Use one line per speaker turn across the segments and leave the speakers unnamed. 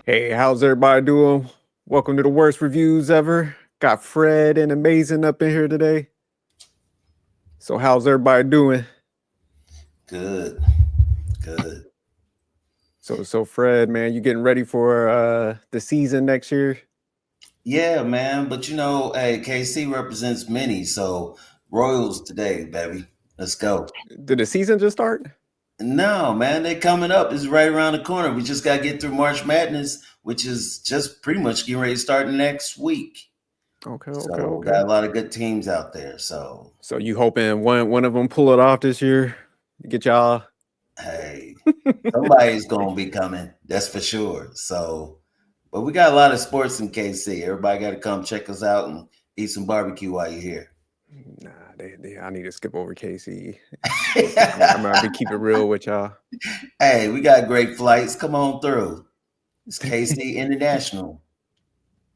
Hey, how's everybody doing? Welcome to the worst reviews ever. Got Fred and Amazing up in here today. So how's everybody doing?
Good. Good.
So Fred, man, you getting ready for the season next year?
Yeah, man. But hey, KC represents many, so Royals today, baby. Let's go.
Did the season just start?
No, man, they coming up. It's right around the corner. We just gotta get through March Madness, which is just pretty much getting ready to start next week. So got a lot of good teams out there. So
you hoping one of them pull it off this year? Get y'all.
hey, somebody's gonna be coming. That's for sure. So, but we got a lot of sports in KC. Everybody got to come check us out and eat some barbecue while you're here.
Nah, I need to skip over KC. I'm gonna be keep it real with y'all.
Hey, we got great flights. Come on through. It's KC International.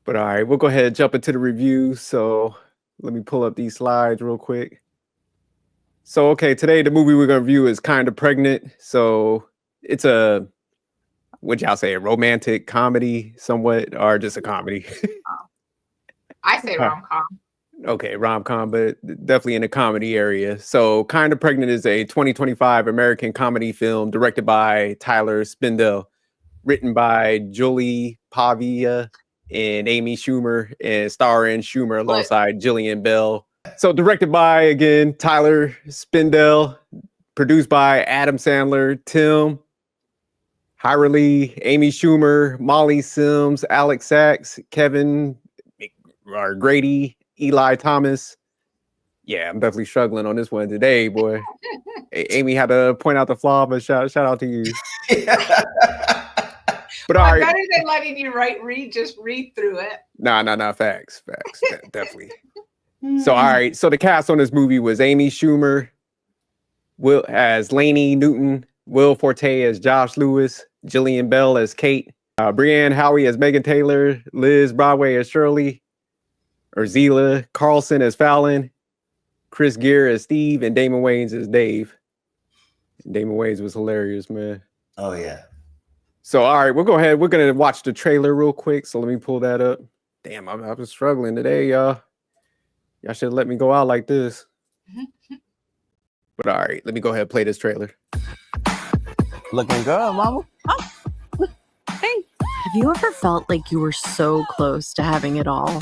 But all right, we'll go ahead and jump into the review. So let me pull up these slides real quick. So, okay, today the movie we're going to review is Kind of Pregnant. So it's a, would y'all say, a romantic comedy somewhat, or just a comedy?
I say rom-com.
Okay, rom-com, but definitely in the comedy area. So Kind of Pregnant is a 2025 American comedy film directed by Tyler Spindell, written by Julie Pavia and Amy Schumer, and starring Schumer alongside Jillian Bell. So directed by, again, Tyler Spindell, produced by Adam Sandler, Tim Hirely, Amy Schumer, Molly Sims, Alex Sachs, Kevin Grady, Eli Thomas. Yeah, I'm definitely struggling on this one today, boy. Amy had to point out the flaw, but shout out to you.
But all right. Better than letting you just read through it.
Nah, facts, definitely. So, all right. So the cast on this movie was Amy Schumer, Will as Lainey Newton, Will Forte as Josh Lewis, Jillian Bell as Kate, Brianne Howie as Megan Taylor, Liz Broadway as Shirley, Urzila Carlson as Fallon, Chris Gere as Steve, and Damon Wayans as Dave. Damon Wayans was hilarious, man.
Oh, yeah.
So, all right, we'll go ahead. We're going to watch the trailer real quick. So let me pull that up. Damn, I was struggling today, y'all. Y'all should have let me go out like this. But all right, let me go ahead and play this trailer.
Looking good, mama.
Oh. Hey, have you ever felt like you were so close to having it all?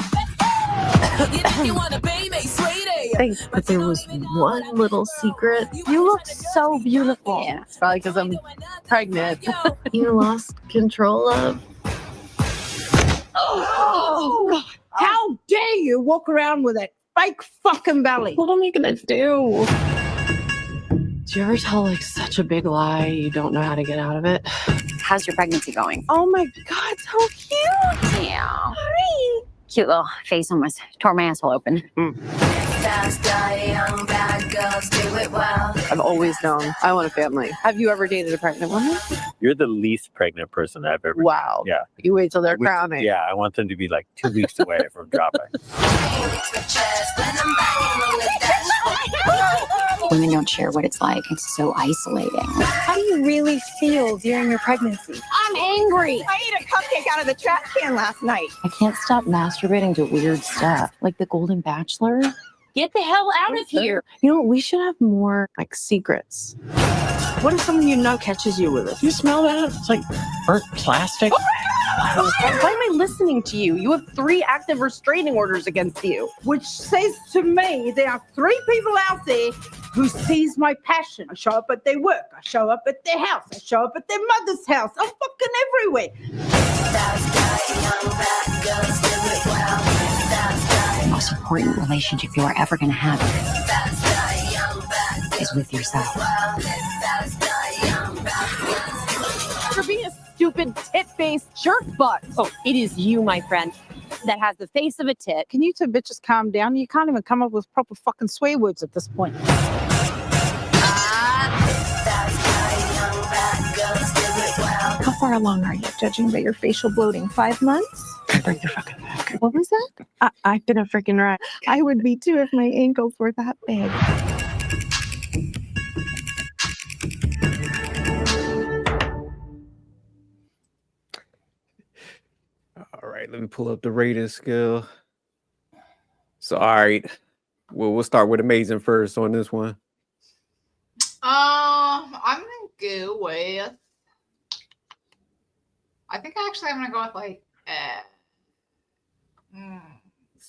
Thanks, but there was one little secret.
You look so beautiful.
Yeah, it's probably because I'm pregnant. You lost control of.
Oh, how dare you walk around with that fake fucking belly?
What am I gonna do? Do you ever tell like such a big lie you don't know how to get out of it?
How's your pregnancy going?
Oh my God, so cute.
Yeah.
Hi.
Cute little face almost tore my asshole open.
I've always known I want a family. Have you ever dated a pregnant woman?
You're the least pregnant person I've ever.
Wow.
Yeah.
You wait till they're crowning.
Yeah, I want them to be like 2 weeks away from dropping.
Women don't share what it's like. It's so isolating.
How do you really feel during your pregnancy? I'm angry. I ate a cupcake out of the trash can last night.
I can't stop masturbating to weird stuff, like the Golden Bachelor.
Get the hell out of here.
You know, we should have more like secrets.
What if someone you know catches you with it?
You smell that? It's like burnt plastic.
Why am I listening to you? You have 3 active restraining orders against you.
Which says to me there are 3 people out there who sees my passion. I show up at their work. I show up at their house. I show up at their mother's house. I'm fucking everywhere.
The most important relationship you are ever going to have is with yourself.
For being a stupid tit-faced jerk butt. Oh, it is you, my friend, that has the face of a tit.
Can you two bitches calm down? You can't even come up with proper fucking swear words at this point.
How far along are you, judging by your facial bloating? 5 months? Bring your fucking back. What was that? I've been a freaking rat. I would be too if my ankles were that big.
let me pull up the rating scale. So, all right, we'll start with amazing first on this one.
I'm gonna go with. I think actually I'm gonna go with like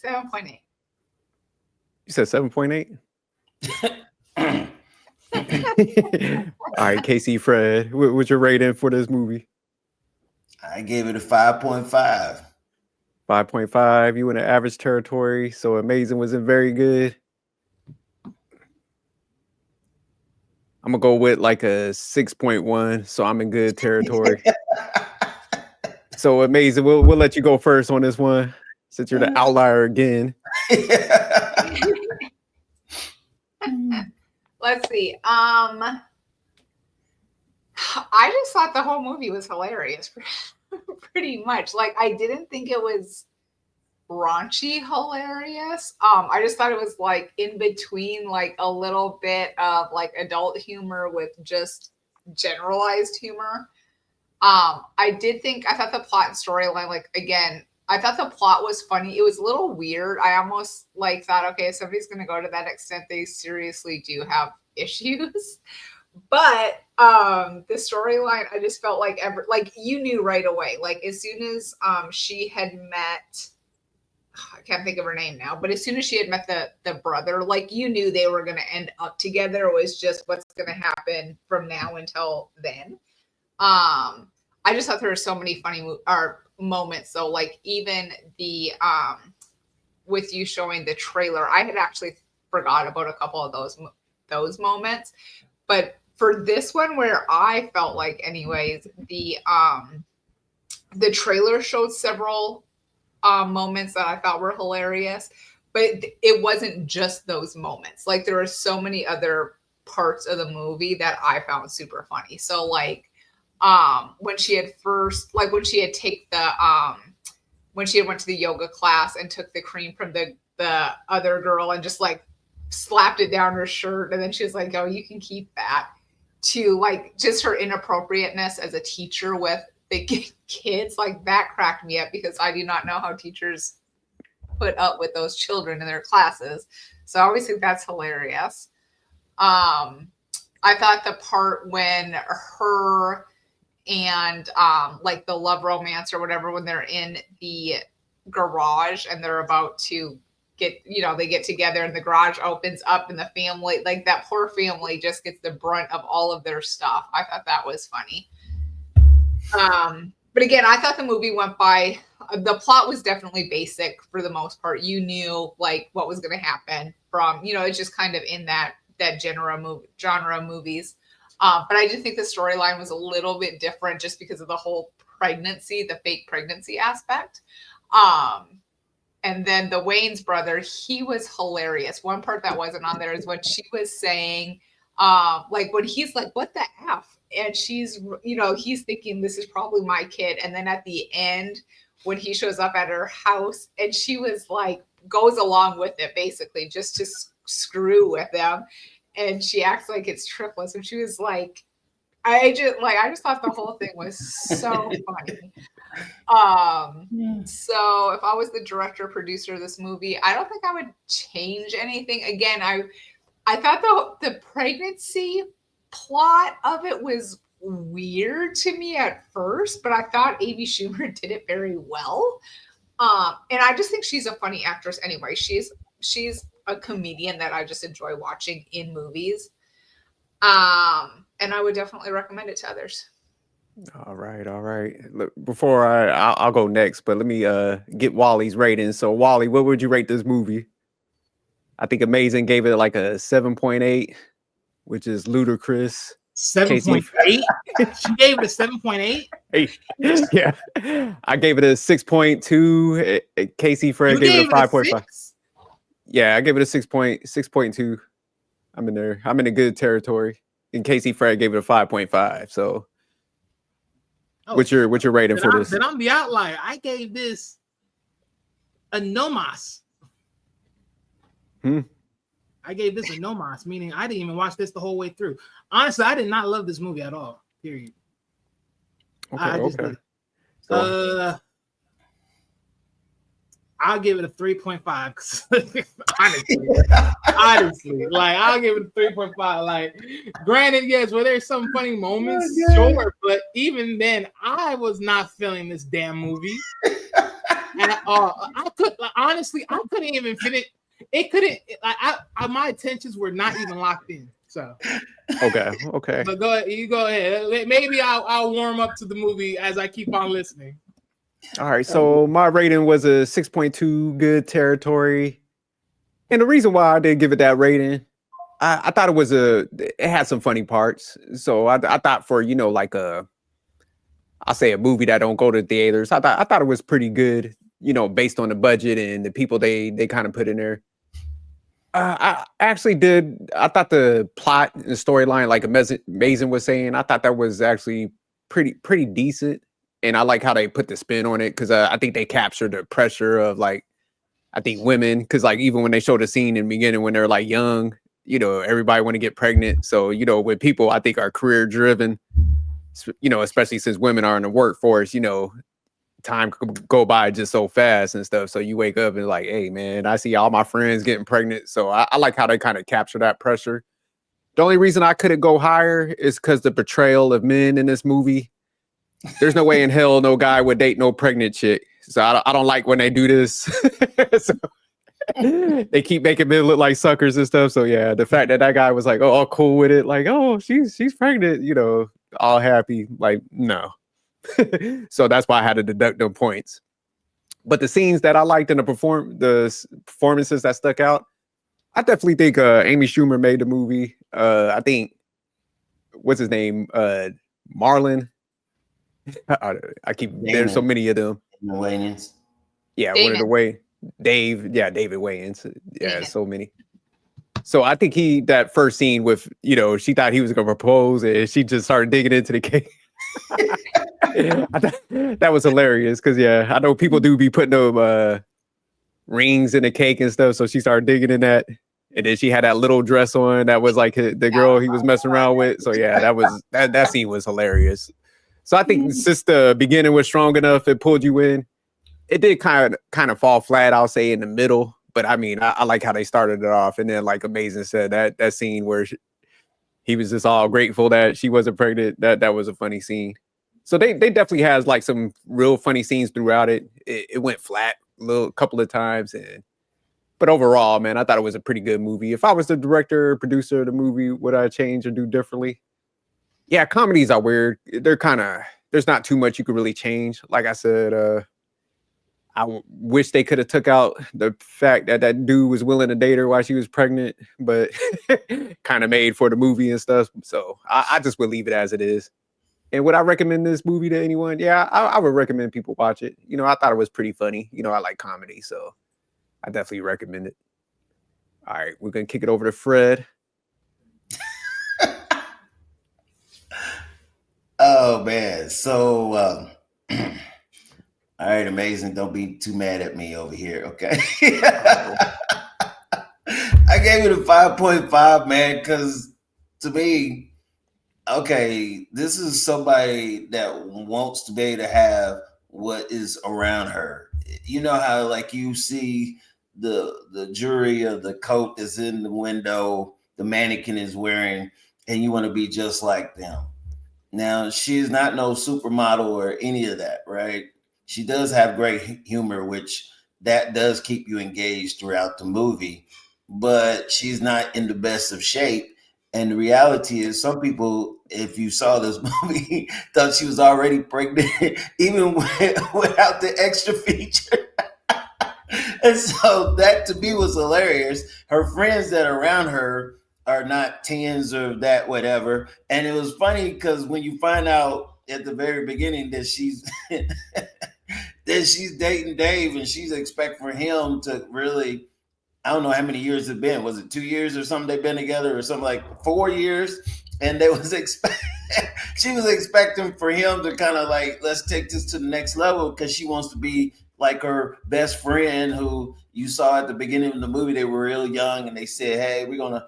7.8.
You said 7.8. All right, Casey, Fred, what's your rating for this movie?
I gave it a 5.5.
5.5. You in the average territory, so amazing wasn't very good. I'm gonna go with like a 6.1, so I'm in good territory. So amazing. We'll let you go first on this one since you're the outlier again.
Let's see. I just thought the whole movie was hilarious, pretty much. Like, I didn't think it was raunchy hilarious. I just thought it was like in between, like a little bit of like adult humor with just generalized humor. I thought the plot and storyline, like, again, I thought the plot was funny. It was a little weird. I almost like thought, okay, if somebody's going to go to that extent, they seriously do have issues. But the storyline, I just felt like you knew right away. Like, as soon as she had met, I can't think of her name now, but as soon as she had met the brother, like, you knew they were going to end up together. It was just what's going to happen from now until then. I just thought there were so many funny moments. So, like, even the with you showing the trailer, I had actually forgot about a couple of those moments. But for this one, where I felt like, anyways, the trailer showed several moments that I thought were hilarious, but it wasn't just those moments. Like, there were so many other parts of the movie that I found super funny. So, like, when she had went to the yoga class and took the cream from the other girl and just like slapped it down her shirt, and then she was like, "Oh, you can keep that." To like just her inappropriateness as a teacher with the kids, like, that cracked me up, because I do not know how teachers put up with those children in their classes. So I always think that's hilarious. I thought the part when her and like the love romance or whatever, when they're in the garage and they're about to they get together and the garage opens up and the family, like, that poor family just gets the brunt of all of their stuff. I thought that was funny. But again, I thought the movie went by, the plot was definitely basic for the most part. You knew like what was going to happen from, it's just kind of in that genre movies. But I do think the storyline was a little bit different just because of the whole pregnancy, the fake pregnancy aspect. And then the Wayne's brother, he was hilarious. One part that wasn't on there is when she was saying, like, when he's like, "What the F?" And she's, he's thinking this is probably my kid. And then at the end, when he shows up at her house and she was like, goes along with it basically just to screw with them. And she acts like it's triplets. And she was like, I just thought the whole thing was so funny. So if I was the director producer of this movie, I don't think I would change anything. Again, I thought the pregnancy plot of it was weird to me at first, but I thought Amy Schumer did it very well. And I just think she's a funny actress anyway. She's a comedian that I just enjoy watching in movies. And I would definitely recommend it to others.
All right. Look, before I'll go next, but let me get Wally's rating. So, Wally, what would you rate this movie? I think Amazing gave it like a 7.8, which is ludicrous.
7.8? She gave it a 7.8?
Yeah. I gave it a 6.2. Casey Fred gave it a 5.5. Yeah, I gave it a 6.2. I'm in there. I'm in a good territory. And Casey Fred gave it a 5.5. So what's your rating for this?
Then I'm the outlier. I gave this a no mas. I gave this a no mas, meaning I didn't even watch this the whole way through. Honestly, I did not love this movie at all. Period.
Okay.
I'll give it a 3.5. Honestly, like I'll give it a 3.5. Like, granted, yes, were there some funny moments? Sure, but even then, I was not feeling this damn movie at all. I couldn't even finish. It couldn't. My attentions were not even locked in. So
okay.
But go ahead. You go ahead. Maybe I'll warm up to the movie as I keep on listening.
All right. So my rating was a 6.2, good territory. And the reason why I did give it that rating, I thought it had some funny parts. So I thought for, like I'll say a movie that don't go to theaters, I thought it was pretty good, based on the budget and the people they kind of put in there. I actually did. I thought the plot and the storyline, like Amazing was saying, I thought that was actually pretty decent. And I like how they put the spin on it, because I think they captured the pressure of, like, I think women, because like even when they showed the scene in the beginning when they're like young, everybody want to get pregnant. So, when people I think are career driven, especially since women are in the workforce, time could go by just so fast and stuff. So you wake up and like, hey man, I see all my friends getting pregnant. So I like how they kind of capture that pressure. The only reason I couldn't go higher is because the portrayal of men in this movie. There's no way in hell no guy would date no pregnant chick. So I don't like when they do this. So, they keep making men look like suckers and stuff. So yeah, the fact that guy was like, oh, all cool with it, like, oh, she's pregnant, all happy, like, no. So that's why I had to deduct them points. But the scenes that I liked in the performances that stuck out, I definitely think Amy Schumer made the movie. I think, what's his name? Marlon. I keep Damon. There's so many of them.
Wayans.
Yeah,
Damon.
One of the way. Dave. Yeah, David Wayans. Yeah, Damon. So many. So I think that first scene with, she thought he was gonna propose and she just started digging into the cake. That was hilarious because I know people do be putting them rings in the cake and stuff. So she started digging in that, and then she had that little dress on that was like the girl he was messing around with. So that scene was hilarious. So I think since the beginning was strong enough, it pulled you in. It did kind of fall flat, I'll say, in the middle. But I mean, I like how they started it off, and then like Amazing said, that scene where he was just all grateful that she wasn't pregnant. That was a funny scene. So they definitely has like some real funny scenes throughout it. It went flat a couple of times, but overall, man, I thought it was a pretty good movie. If I was the director, producer of the movie, would I change or do differently? Yeah, comedies are weird. There's not too much you could really change. Like I said, I wish they could have took out the fact that dude was willing to date her while she was pregnant, but kind of made for the movie and stuff. So I just would leave it as it is. And would I recommend this movie to anyone? Yeah, I would recommend people watch it. I thought it was pretty funny. I like comedy, so I definitely recommend it. All right, we're going to kick it over to Fred.
Oh, man. So, all right, Amazing. Don't be too mad at me over here, okay? I gave it a 5.5, man, because to me, okay, this is somebody that wants to be able to have what is around her. You know how like you see the jewelry of the coat that's in the window, the mannequin is wearing, and you want to be just like them. Now, she's not no supermodel or any of that, right? She does have great humor, which that does keep you engaged throughout the movie, but she's not in the best of shape. And the reality is some people, if you saw this movie, thought she was already pregnant, even without the extra feature. And so that to me was hilarious. Her friends that are around her are not tens or that whatever. And it was funny because when you find out at the very beginning that she's that she's dating Dave and she's expecting for him to really, I don't know how many years it's been. Was it 2 years or something they've been together or something like 4 years? And they was she was expecting for him to kind of like, let's take this to the next level because she wants to be like her best friend who you saw at the beginning of the movie. They were real young and they said, hey, we're going to,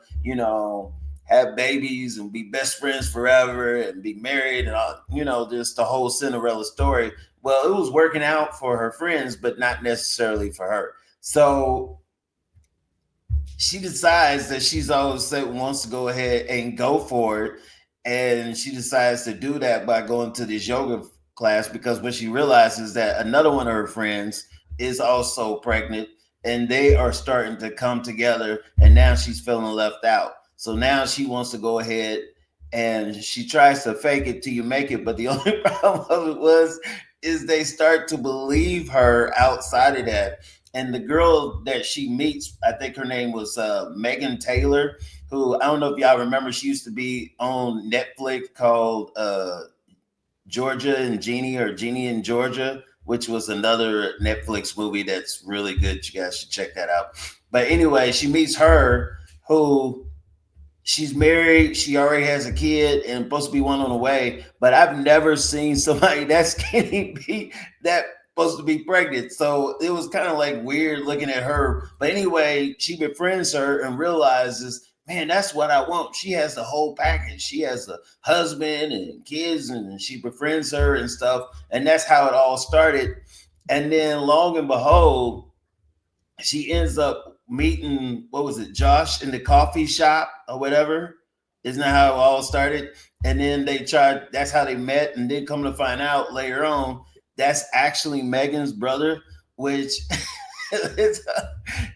have babies and be best friends forever and be married and all, just the whole Cinderella story. Well, it was working out for her friends, but not necessarily for her. So she decides that she's always wants to go ahead and go for it. And she decides to do that by going to this yoga class, because when she realizes that another one of her friends is also pregnant and they are starting to come together, and now she's feeling left out. So now she wants to go ahead and she tries to fake it till you make it. But the only problem of it is they start to believe her outside of that. And the girl that she meets, I think her name was Megan Taylor, who, I don't know if y'all remember, she used to be on Netflix called Georgia and Jeannie, or Jeannie and Georgia, which was another Netflix movie that's really good. You guys should check that out. But anyway, she meets her, who she's married. She already has a kid and supposed to be one on the way. But I've never seen somebody that skinny be that supposed to be pregnant. So it was kind of like weird looking at her. But anyway, she befriends her and realizes, man, that's what I want. She has the whole package. She has a husband and kids, and she befriends her and stuff. And that's how it all started. And then long and behold, she ends up meeting, what was it, Josh in the coffee shop or whatever. Isn't that how it all started? And then that's how they met. And then come to find out later on, that's actually Megan's brother, which this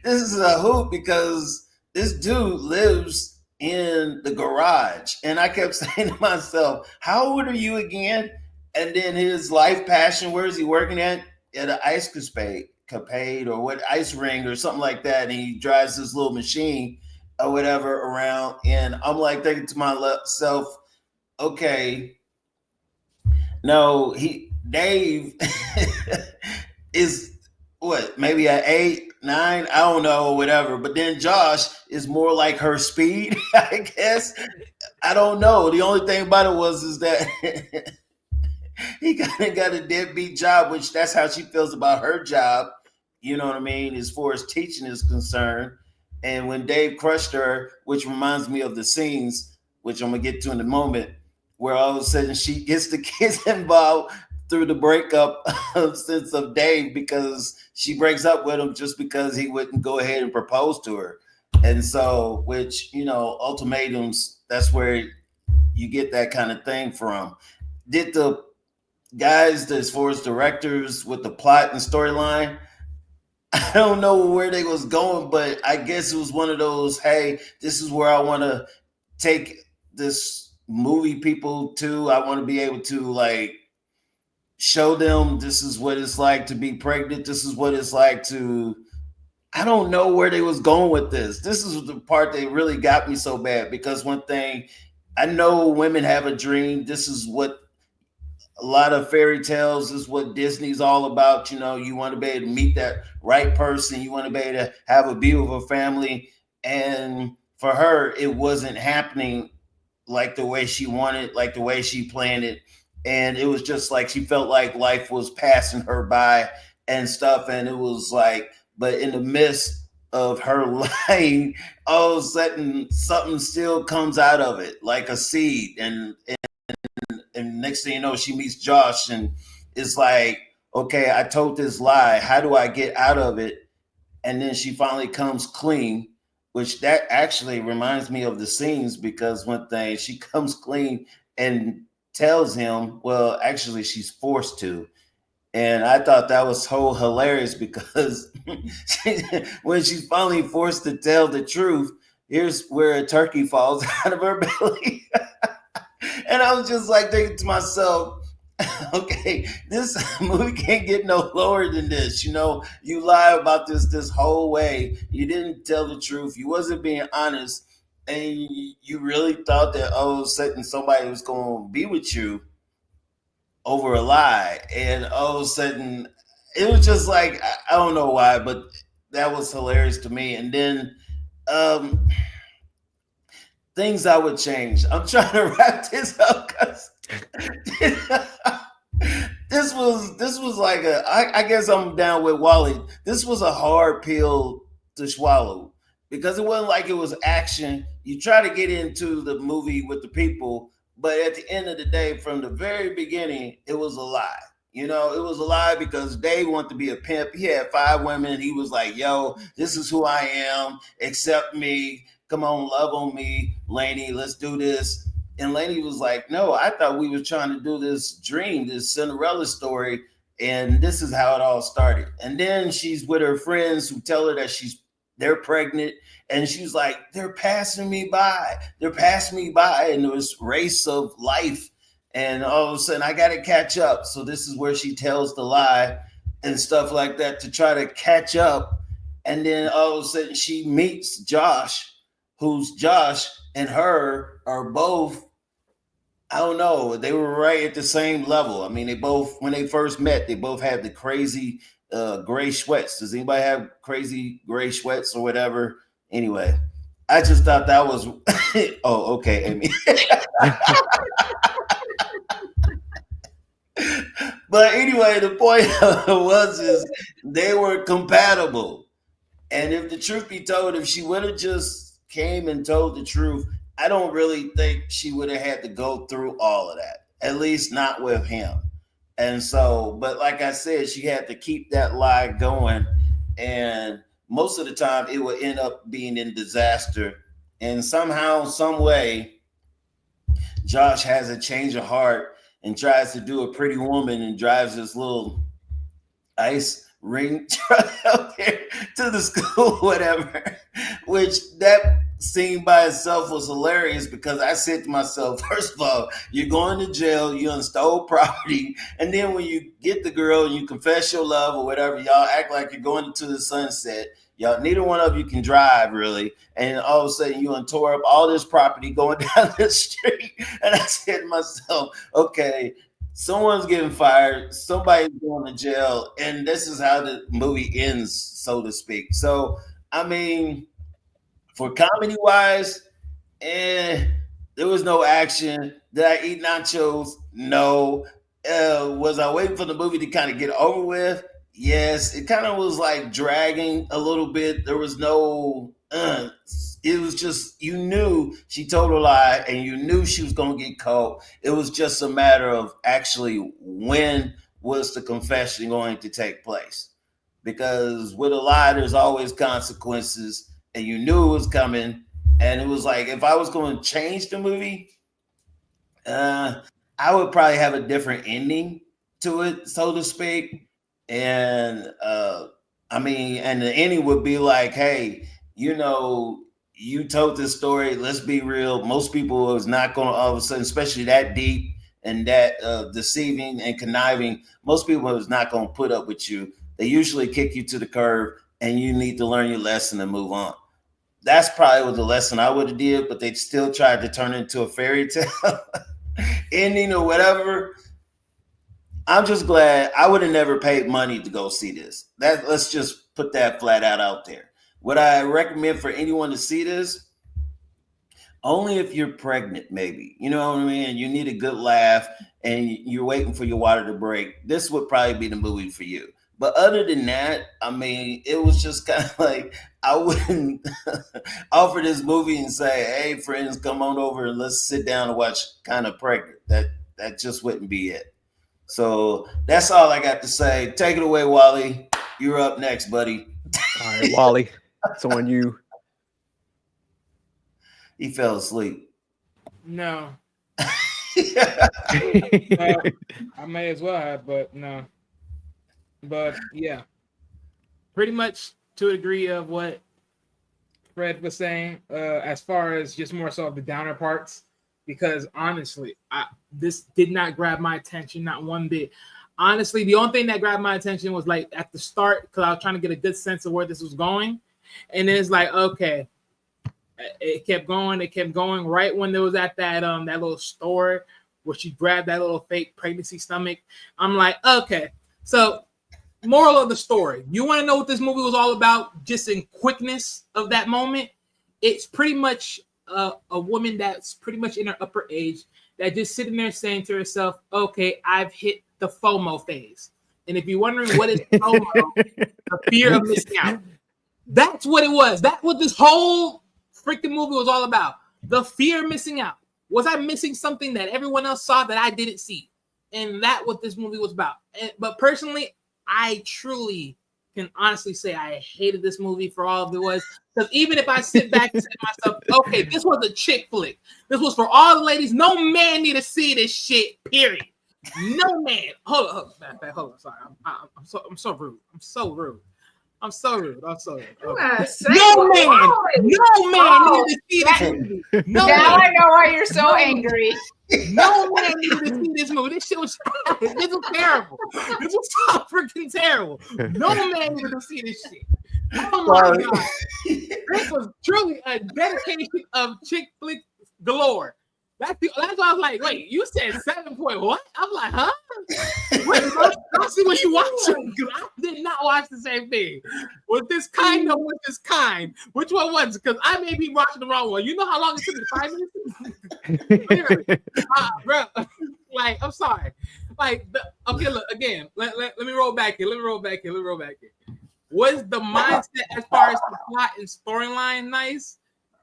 is a hoop, because this dude lives in the garage. And I kept saying to myself, how old are you again? And then his life passion, where is he working at? At an ice capade or what, ice ring or something like that. And he drives this little machine or whatever around. And I'm like thinking to myself, okay, no, Dave is what, maybe an 8, 9, I don't know, whatever. But then Josh is more like her speed, I guess. I don't know. The only thing about it is that he kind of got a deadbeat job, which that's how she feels about her job. You know what I mean? As far as teaching is concerned. And when Dave crushed her, which reminds me of the scenes, which I'm going to get to in a moment, where all of a sudden she gets the kids involved through the breakup sense of Dave, because she breaks up with him just because he wouldn't go ahead and propose to her. And so, which, ultimatums, that's where you get that kind of thing from. Did the guys, as far as directors with the plot and storyline, I don't know where they was going, but I guess it was one of those, hey, this is where I want to take this movie people to. I want to be able to show them this is what it's like to be pregnant. This is what it's like to, I don't know where they was going with this. This is the part that really got me so bad, because one thing, I know women have a dream. This is what a lot of fairy tales is, what Disney's all about. You want to be able to meet that right person. You want to be able to have a beautiful family. And for her, it wasn't happening like the way she wanted, like the way she planned it. And it was just like she felt like life was passing her by and stuff. And it was like, but in the midst of her lying, all of a sudden something still comes out of it, like a seed. And next thing you know, she meets Josh, and it's like, okay, I told this lie. How do I get out of it? And then she finally comes clean, which that actually reminds me of the scenes, because one thing, she comes clean and tells him, well, actually she's forced to. And I thought that was so hilarious, because when she's finally forced to tell the truth, here's where a turkey falls out of her belly. And I was just like thinking to myself, okay, this movie can't get no lower than this. You lie about this whole way. You didn't tell the truth. You wasn't being honest. And you really thought that all of a sudden somebody was going to be with you over a lie. And all of a sudden, it was just like, I don't know why, but that was hilarious to me. And then things I would change. I'm trying to wrap this up, because this was like I guess I'm down with Wally. This was a hard pill to swallow. because it wasn't like it was action. You try to get into the movie with the people, but at the end of the day, from the very beginning, it was a lie. You know, it was a lie because Dave wanted to be a pimp. He had 5 women. He was like, yo, this is who I am. Accept me. Come on, love on me. Lainey, let's do this. And Lainey was like, no, I thought we were trying to do this dream, this Cinderella story. And this is how it all started. And then she's with her friends who tell her that they're pregnant. And she's like, they're passing me by. They're passing me by in this race of life. And all of a sudden, I got to catch up. So this is where she tells the lie and stuff like that to try to catch up. And then all of a sudden, she meets Josh, who's Josh and her are both, I don't know, they were right at the same level. I mean, they both, when they first met, they both had the crazy gray sweats. Does anybody have crazy gray sweats or whatever? Anyway, I just thought that was, oh, okay, Amy. But anyway, the point is they were compatible. And if the truth be told, if she would have just came and told the truth, I don't really think she would have had to go through all of that, at least not with him. And so, but like I said, she had to keep that lie going. And most of the time it would end up being in disaster. And somehow, some way, Josh has a change of heart and tries to do a pretty woman and drives this little ice ring truck out there to the school, whatever, which that scene by itself was hilarious because I said to myself, first of all, you're going to jail, you stole property, and then when you get the girl and you confess your love or whatever, y'all act like you're going into the sunset. Y'all, neither one of you can drive really, and all of a sudden you tore up all this property going down the street. And I said to myself, okay, someone's getting fired, somebody's going to jail, and this is how the movie ends, so to speak. So, I mean, for comedy wise, there was no action. Did I eat nachos? No. Was I waiting for the movie to kind of get over with? Yes. It kind of was like dragging a little bit. There was no, it was just, you knew she told a lie and you knew she was going to get caught. It was just a matter of actually when was the confession going to take place. Because with a lie, there's always consequences, and you knew it was coming. And it was like, if I was going to change the movie, I would probably have a different ending to it, so to speak. And I mean, and the ending would be like, hey, you know, you told this story. Let's be real. Most people was not going to all of a sudden, especially that deep and that deceiving and conniving. Most people was not going to put up with you. They usually kick you to the curb, and you need to learn your lesson and move on. That's probably what the lesson I would have did, but they still tried to turn it into a fairy tale ending or whatever. I'm just glad I would have never paid money to go see this. Let's just put that flat out there. Would I recommend for anyone to see this? Only if you're pregnant, maybe. You know what I mean? You need a good laugh and you're waiting for your water to break. This would probably be the movie for you. But other than that, I mean, it was just kind of like, I wouldn't offer this movie and say, hey, friends, come on over and let's sit down and watch Kind of Pregnant. That just wouldn't be it. So that's all I got to say. Take it away, Wally. You're up next, buddy.
All right, Wally, it's on you.
He fell asleep.
No. I may as well have, but no. But yeah, pretty much to a degree of what Fred was saying, as far as just more so of the downer parts, because honestly, this did not grab my attention, not one bit. Honestly, the only thing that grabbed my attention was like at the start, because I was trying to get a good sense of where this was going. And it's like, okay, it kept going right when there was at that that little store where she grabbed that little fake pregnancy stomach. I'm like, okay, so moral of the story, you want to know what this movie was all about, just in quickness of that moment? It's pretty much a woman that's pretty much in her upper age that just sitting there saying to herself, okay, I've hit the FOMO phase. And if you're wondering what is FOMO, the fear of missing out. That's what it was. That's what this whole freaking movie was all about. The fear of missing out. Was I missing something that everyone else saw that I didn't see? And that's what this movie was about. But personally, I truly can honestly say I hated this movie for all of it was. Because even if I sit back and say to myself, okay, this was a chick flick. This was for all the ladies. No man need to see this shit, period. No man. Hold on. Sorry. I'm so rude. I'm so rude. Okay. No man needed to see this movie.
Now I know why you're so angry.
No man needed to see this movie. This shit was terrible. This was so freaking terrible. No man needed to see this shit. Oh my god. This was truly a dedication of chick flick galore. That's why I was like, wait, you said 7 point what? I'm like, huh? Wait, I'll see what you watching. I did not watch the same thing. Was this kind or was this kind? Which one was it? Because I may be watching the wrong one. You know how long it took me? 5 minutes? Literally. Bro, like, I'm sorry. Like, okay, look, again, let me roll back here. Was the mindset as far as the plot and storyline nice?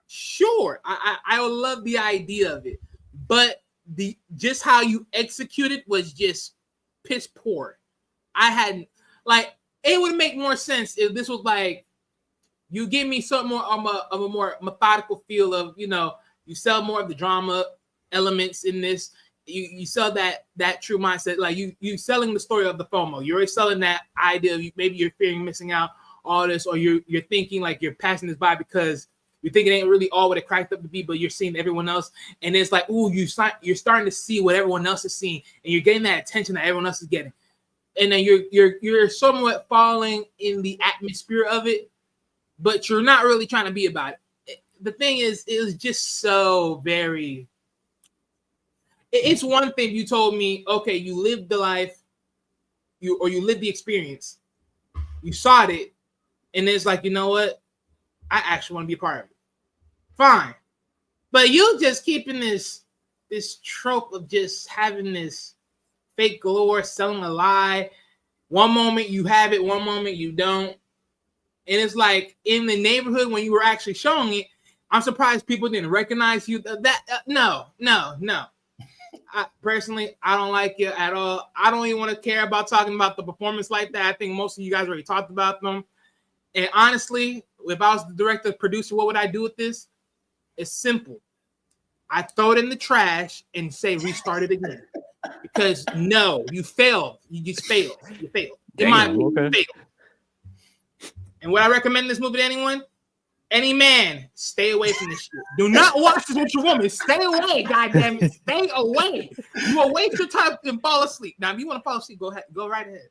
Sure, I would love the idea of it, but just how you executed was just piss poor. I hadn't it would make more sense if this was like you give me some more of a more methodical feel of you sell more of the drama elements in this. You sell that true mindset, like you selling the story of the FOMO. You're selling that idea of maybe you're fearing missing out all this, or you're thinking like you're passing this by because you think it ain't really all what it cracked up to be, but you're seeing everyone else, and it's like, ooh, you're starting to see what everyone else is seeing, and you're getting that attention that everyone else is getting, and then you're somewhat falling in the atmosphere of it, but you're not really trying to be about it. The thing is, it was just so very. It's one thing you told me, okay, you lived the life, you lived the experience, you saw it, and it's like, you know what? I actually want to be a part of it. Fine. But you just keeping this trope of just having this fake galore, selling a lie. One moment you have it, one moment you don't. And it's like in the neighborhood when you were actually showing it, I'm surprised people didn't recognize you. No. Personally, I don't like it at all. I don't even want to care about talking about the performance like that. I think most of you guys already talked about them. And honestly, if I was the director, producer, what would I do with this? It's simple. I throw it in the trash and say restart it again. Because no, you failed. You just failed. You failed. In my opinion, you failed. And would I recommend this movie to anyone? Any man, stay away from this shit. Do not watch this with your woman. Stay away, goddammit. Stay away. You will waste your time and fall asleep. Now, if you want to fall asleep, go ahead. Go right ahead.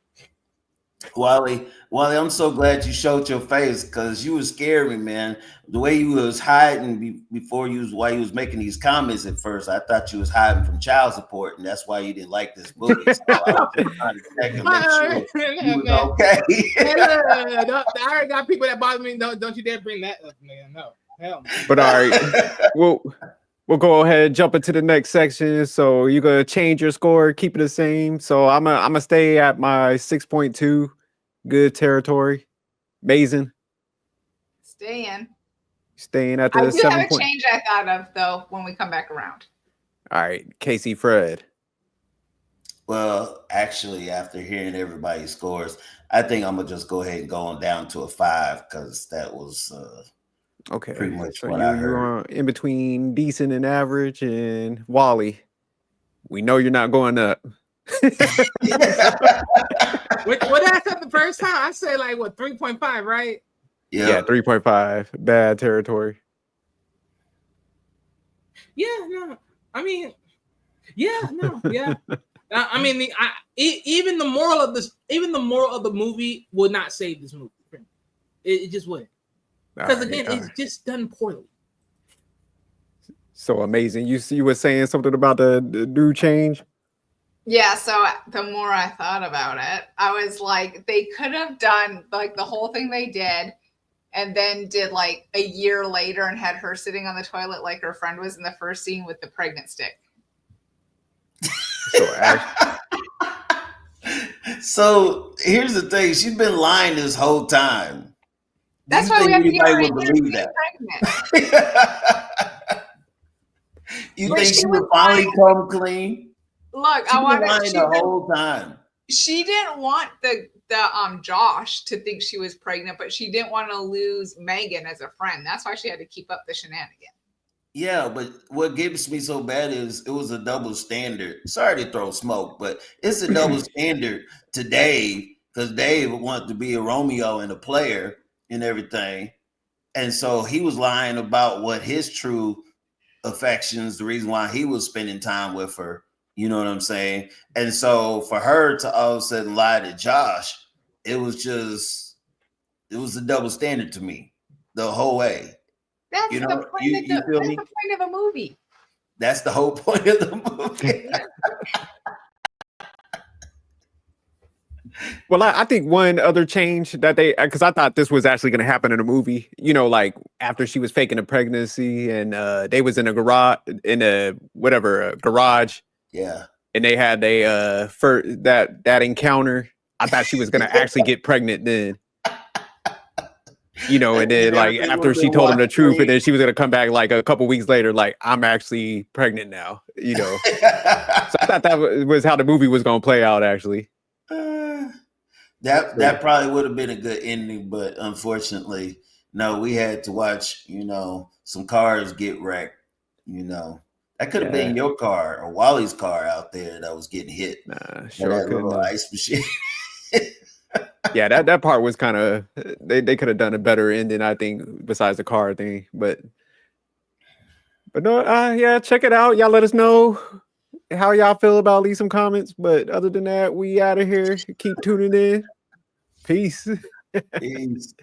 Wally, I'm so glad you showed your face because you was scaring me, man. The way you was hiding while you was making these comments at first, I thought you was hiding from child support, and that's why you didn't like this movie. So I was just trying to check and make sure you was okay.
I already got people that bother me. Don't you dare bring that up, man. No, hell no.
But all right, we'll go ahead and jump into the next section. So you're gonna change your score, keep it the same. So I'm gonna stay at my 6.2. Good territory. Amazing.
Staying
at the 7.
I do have a change I thought of though when we come back around.
All right, Casey, Fred.
Well, actually, after hearing everybody's scores, I think I'm gonna just go ahead and go on down to a 5 because that was
okay.
Pretty much
So
what I heard.
You're in between decent and average, and Wally, we know you're not going up.
What I said the first time, I said like 3.5, right?
Yeah, 3.5. Bad territory.
Yeah, no. I mean, yeah, no, yeah. I mean, even the moral of the movie would not save this movie. It just wouldn't. Because again, it's just done poorly.
So amazing. You were saying something about the new change?
Yeah, so the more I thought about it, I was like, they could have done like the whole thing they did and then did like a year later and had her sitting on the toilet like her friend was in the first scene with the pregnant stick.
So here's the thing. She's been lying this whole time.
That's why we have to get her
would believe that? You think she would finally come clean?
Look,
I want to. The whole time.
She didn't want the Josh to think she was pregnant, but she didn't want to lose Megan as a friend. That's why she had to keep up the shenanigans.
Yeah, but what gets me so bad is it was a double standard. Sorry to throw smoke, but it's a double standard to Dave because Dave wanted to be a Romeo and a player and everything. And so he was lying about what his true affections, the reason why he was spending time with her. You know what I'm saying? And so for her to all of a sudden lie to Josh, it was a double standard to me the whole way.
That's the point that's the point of a movie.
That's the whole point of the movie.
Well, I think one other change that because I thought this was actually going to happen in a movie, you know, like after she was faking a pregnancy and they was in a garage, garage.
Yeah.
And they had that encounter. I thought she was going to actually get pregnant then. You know, and then like after she told him the truth, and then she was going to come back like a couple weeks later, like, I'm actually pregnant now, you know. So I thought that was how the movie was going to play out, actually.
That probably would have been a good ending, but unfortunately, no, we had to watch, you know, some cars get wrecked. You know, that could have been your car or Wally's car out there that was getting hit.
Nah, sure
that little ice machine.
Yeah, that part was kind of they could have done a better ending, I think, besides the car thing. But no, yeah, check it out. Y'all let us know how y'all feel about, leave some comments. But other than that, we out of here. Keep tuning in. Peace.
Peace.